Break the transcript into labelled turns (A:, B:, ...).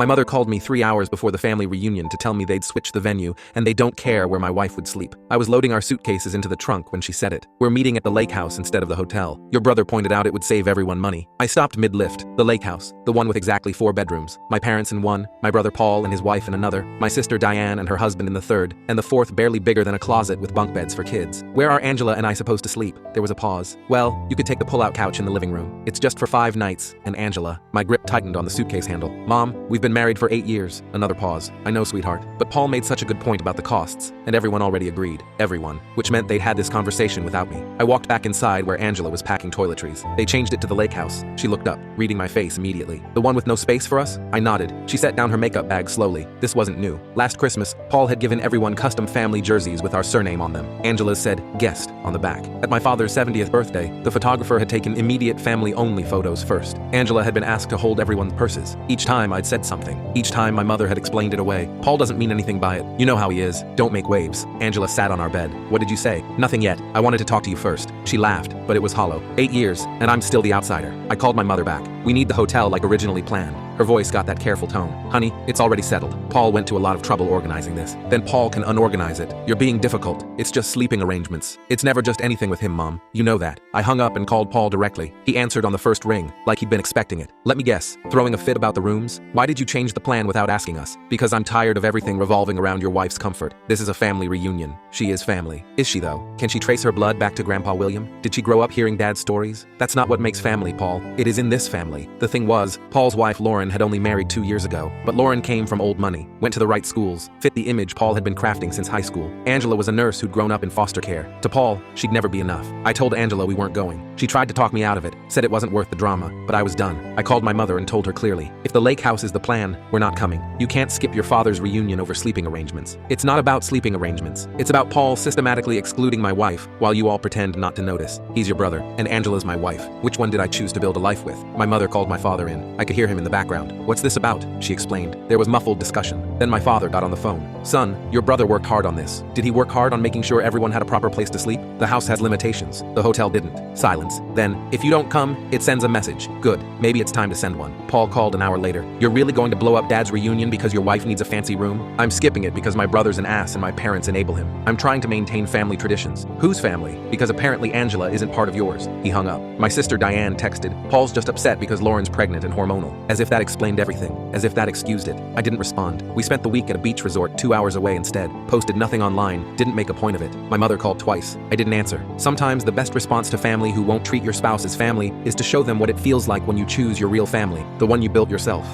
A: My mother called me 3 hours before the family reunion to tell me they'd switched the venue and they don't care where my wife would sleep. I was loading our suitcases into the trunk when she said it. We're meeting at the lake house instead of the hotel. Your brother pointed out it would save everyone money. I stopped mid-lift. The lake house, the one with exactly 4 bedrooms. My parents in one, my brother Paul and his wife in another, my sister Diane and her husband in the third, and the fourth barely bigger than a closet with bunk beds for kids. Where are Angela and I supposed to sleep? There was a pause. Well, you could take the pull-out couch in the living room. It's just for 5 nights. And Angela. My grip tightened on the suitcase handle. Mom, we've been married for 8 years. Another pause. I know, sweetheart. But Paul made such a good point about the costs, and everyone already agreed. Everyone. Which meant they'd had this conversation without me. I walked back inside where Angela was packing toiletries. They changed it to the lake house. She looked up, reading my face immediately. The one with no space for us? I nodded. She set down her makeup bag slowly. This wasn't new. Last Christmas, Paul had given everyone custom family jerseys with our surname on them. Angela's said, guest, on the back. At my father's 70th birthday, the photographer had taken immediate family-only photos first. Angela had been asked to hold everyone's purses. Each time I'd said something. Each time my mother had explained it away. Paul doesn't mean anything by it. You know how he is. Don't make waves. Angela sat on our bed. What did you say? Nothing yet. I wanted to talk to you first. She laughed, but it was hollow. 8 years, and I'm still the outsider. I called my mother back. We need the hotel like originally planned. Her voice got that careful tone. Honey, it's already settled. Paul went to a lot of trouble organizing this. Then Paul can unorganize it. You're being difficult. It's just sleeping arrangements. It's never just anything with him, Mom. You know that. I hung up and called Paul directly. He answered on the first ring, like he'd been expecting it. Let me guess. Throwing a fit about the rooms? Why did you change the plan without asking us? Because I'm tired of everything revolving around your wife's comfort. This is a family reunion. She is family. Is she though? Can she trace her blood back to Grandpa William? Did she grow up hearing Dad's stories? That's not what makes family, Paul. It is in this family. The thing was, Paul's wife Lauren had only married 2 years ago, but Lauren came from old money, went to the right schools, fit the image Paul had been crafting since high school. Angela was a nurse who'd grown up in foster care. To Paul, she'd never be enough. I told Angela we weren't going. She tried to talk me out of it, said it wasn't worth the drama, but I was done. I called my mother and told her clearly, if the lake house is the plan, we're not coming. You can't skip your father's reunion over sleeping arrangements. It's not about sleeping arrangements. It's about Paul systematically excluding my wife, while you all pretend not to notice. He's your brother, and Angela's my wife. Which one did I choose to build a life with? My mother called my father in. I could hear him in the background. What's this about? She explained. There was muffled discussion. Then my father got on the phone. Son, your brother worked hard on this. Did he work hard on making sure everyone had a proper place to sleep? The house has limitations. The hotel didn't. Silence. Then, if you don't come, it sends a message. Good. Maybe it's time to send one. Paul called an hour later. You're really going to blow up Dad's reunion because your wife needs a fancy room? I'm skipping it because my brother's an ass and my parents enable him. I'm trying to maintain family traditions. Whose family? Because apparently Angela isn't part of yours. He hung up. My sister Diane texted. Paul's just upset because Lauren's pregnant and hormonal. As if that explained everything. As if that excused it. I didn't respond. We spent the week at a beach resort 2 hours away instead. Posted nothing online. Didn't make a point of it. My mother called twice. I didn't answer. Sometimes the best response to family who won't treat your spouse as family is to show them what it feels like when you choose your real family, the one you built yourself.